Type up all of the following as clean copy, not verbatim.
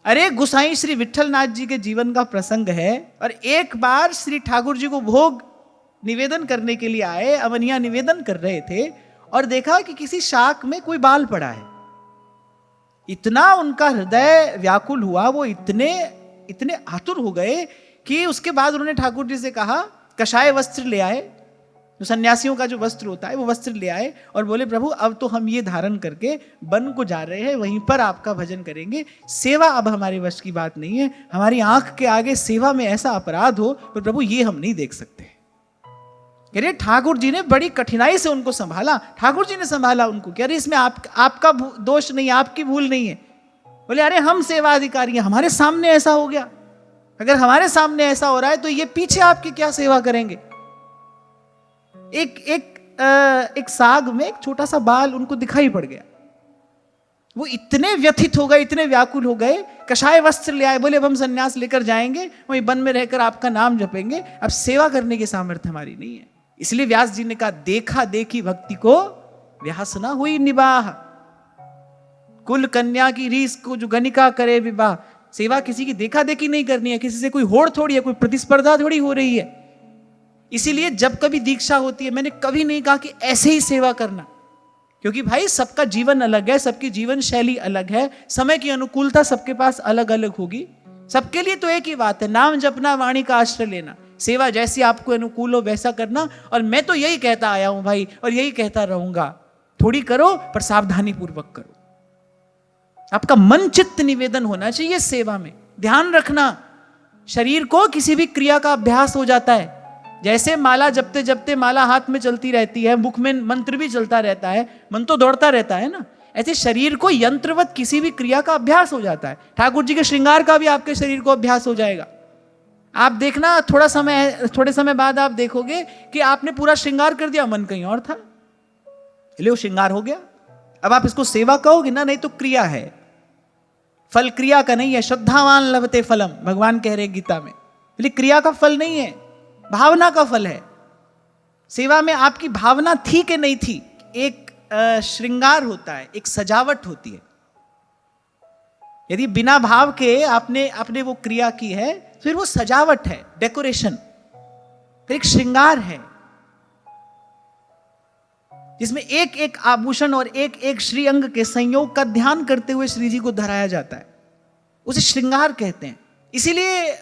अरे गुसाई श्री विट्ठलनाथ जी के जीवन का प्रसंग है, और एक बार श्री ठाकुर जी को भोग निवेदन करने के लिए आए, अवनिया निवेदन कर रहे थे, और देखा कि किसी शाक में कोई बाल पड़ा है। इतना उनका हृदय व्याकुल हुआ, वो इतने इतने आतुर हो गए कि उसके बाद उन्होंने ठाकुर जी से कहा, कषाय वस्त्र ले आए, जो सन्यासियों का जो वस्त्र होता है वो वस्त्र ले आए, और बोले प्रभु अब तो हम ये धारण करके वन को जा रहे हैं, वहीं पर आपका भजन करेंगे, सेवा अब हमारे वश की बात नहीं है, हमारी आंख के आगे सेवा में ऐसा अपराध हो तो प्रभु ये हम नहीं देख सकते। अरे ठाकुर जी ने बड़ी कठिनाई से उनको संभाला, ठाकुर जी ने संभाला उनको कि अरे इसमें आपका दोष नहीं है, आपकी भूल नहीं है। बोले अरे हम सेवा अधिकारी हैं, हमारे सामने ऐसा हो गया, अगर हमारे सामने ऐसा हो रहा है तो ये पीछे आपकी क्या सेवा करेंगे। एक साग में एक छोटा सा बाल उनको दिखाई पड़ गया, वो इतने व्यथित हो गए, इतने व्याकुल हो गए, कषाय वस्त्र ले आए, बोले अब हम सन्यास लेकर जाएंगे, वहीं वन में रहकर आपका नाम जपेंगे, अब सेवा करने की सामर्थ्य हमारी नहीं है। इसलिए व्यास जी ने कहा, देखा देखी भक्ति को व्यास ना हुई निबाह, कुल कन्या की रीस को जो गणिका करे विवाह। सेवा किसी की देखा देखी नहीं करनी है, किसी से कोई होड़ थोड़ी है, कोई प्रतिस्पर्धा थोड़ी हो रही है। इसीलिए जब कभी दीक्षा होती है, मैंने कभी नहीं कहा कि ऐसे ही सेवा करना, क्योंकि भाई सबका जीवन अलग है, सबकी जीवन शैली अलग है, समय की अनुकूलता सबके पास अलग अलग होगी। सबके लिए तो एक ही बात है, नाम जपना, वाणी का आश्रय लेना, सेवा जैसी आपको अनुकूल हो वैसा करना। और मैं तो यही कहता आया हूं भाई, और यही कहता रहूंगा, थोड़ी करो पर सावधानी पूर्वक करो। आपका मन चित्त निवेदन होना चाहिए सेवा में। ध्यान रखना, शरीर को किसी भी क्रिया का अभ्यास हो जाता है, जैसे माला जपते जपते माला हाथ में चलती रहती है, मुख में मंत्र भी चलता रहता है, मन तो दौड़ता रहता है ना, ऐसे शरीर को यंत्रवत किसी भी क्रिया का अभ्यास हो जाता है। ठाकुर जी के श्रृंगार का भी आपके शरीर को अभ्यास हो जाएगा। आप देखना थोड़े समय बाद आप देखोगे कि आपने पूरा श्रृंगार कर दिया, मन कहीं और था, इसलिए वो श्रृंगार हो गया। अब आप इसको सेवा कहोगे ना, नहीं तो क्रिया है, फल क्रिया का नहीं है। श्रद्धावान लभते फलम, भगवान कह रहे गीता में, इसलिए क्रिया का फल नहीं है, भावना का फल है। सेवा में आपकी भावना थी कि नहीं थी, एक श्रृंगार होता है, एक सजावट होती है। यदि बिना भाव के आपने वो क्रिया की है, फिर वो सजावट है, डेकोरेशन, फिर एक श्रृंगार है, जिसमें एक एक आभूषण और एक एक श्री अंग के संयोग का ध्यान करते हुए श्री जी को धराया जाता है, उसे श्रृंगार कहते हैं। इसीलिए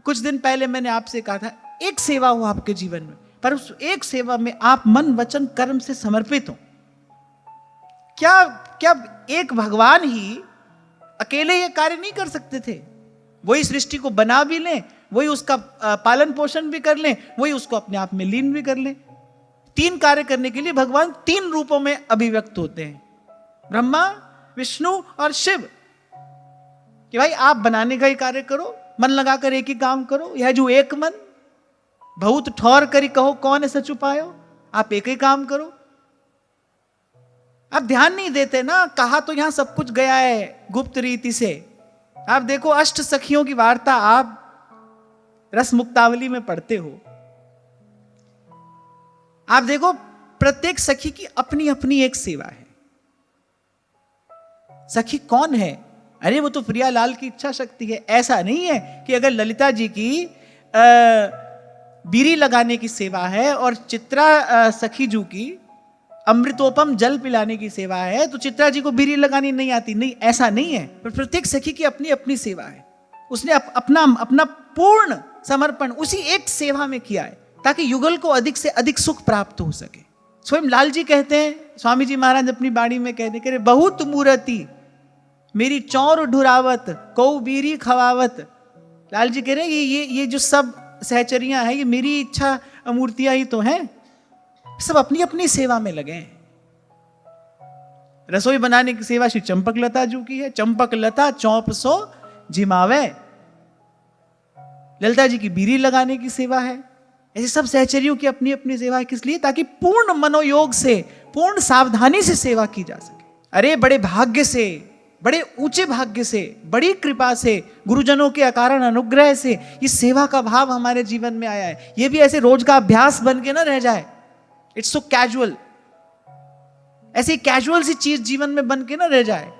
कुछ दिन पहले मैंने आपसे कहा था, एक सेवा हो आपके जीवन में, पर उस एक सेवा में आप मन वचन कर्म से समर्पित हो। क्या एक भगवान ही अकेले ये कार्य नहीं कर सकते थे? वही सृष्टि को बना भी लें, वही उसका पालन पोषण भी कर लें, वही उसको अपने आप में लीन भी कर लें। तीन कार्य करने के लिए भगवान तीन रूपों में अभिव्यक्त होते हैं, ब्रह्मा, विष्णु और शिव। कि भाई आप बनाने का ही कार्य करो, मन लगाकर एक ही काम करो, यह जो एक मन बहुत ठौर करी कहो कौन ऐसा छुपायो, आप एक ही काम करो। आप ध्यान नहीं देते ना, कहा तो यहां सब कुछ गया है गुप्त रीति से। आप देखो अष्ट सखियों की वार्ता आप रस मुक्तावली में पढ़ते हो, आप देखो प्रत्येक सखी की अपनी अपनी एक सेवा है। सखी कौन है? अरे वो तो प्रियालाल की इच्छा शक्ति है। ऐसा नहीं है कि अगर ललिता जी की बीरी लगाने की सेवा है और चित्रा सखी जू की अमृतोपम जल पिलाने की सेवा है तो चित्रा जी को बीरी लगानी नहीं आती। नहीं, ऐसा नहीं है। पर प्रत्येक सखी की अपनी अपनी सेवा है। उसने अपना पूर्ण समर्पण उसी एक सेवा में किया है ताकि युगल को अधिक से अधिक सुख प्राप्त हो सके। स्वयं लाल जी कहते हैं, स्वामी जी महाराज अपनी बाणी में कहते हैं, बहुत मूर्ति मेरी चौर ढुरावत कौ बीरी खवावत। लाल जी कह रहे हैं ये जो सब सहचरियां हैं ये मेरी इच्छा मूर्तियां ही तो हैं। सब अपनी अपनी सेवा में लगे हैं। रसोई बनाने की सेवा श्री चंपक लता जी की है। चंपक लता चौप सो जिमावे। ललिता जी की बीरी लगाने की सेवा है। ऐसे सब सहचरियों की अपनी अपनी सेवा है। किस लिए? ताकि पूर्ण मनोयोग से, पूर्ण सावधानी से सेवा की जा सके। अरे बड़े भाग्य से, बड़े ऊंचे भाग्य से, बड़ी कृपा से, गुरुजनों के अकारण अनुग्रह से ये सेवा का भाव हमारे जीवन में आया है। ये भी ऐसे रोज का अभ्यास बन के ना रह जाए। It's so casual. ऐसी कैजुअल सी चीज जीवन में बन के ना रह जाए।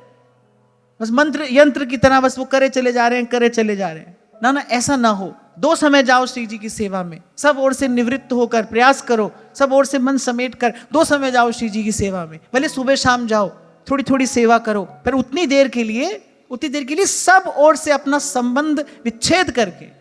बस मंत्र यंत्र की तरह बस वो करे चले जा रहे हैं, करे चले जा रहे हैं। ना ना, ऐसा ना हो। 2 समय जाओ श्री जी की सेवा में, सब ओर से निवृत्त होकर प्रयास करो, सब ओर से मन समेट कर 2 समय जाओ श्री जी की सेवा में। भले सुबह शाम जाओ, थोड़ी थोड़ी सेवा करो, पर उतनी देर के लिए सब ओर से अपना संबंध विच्छेद करके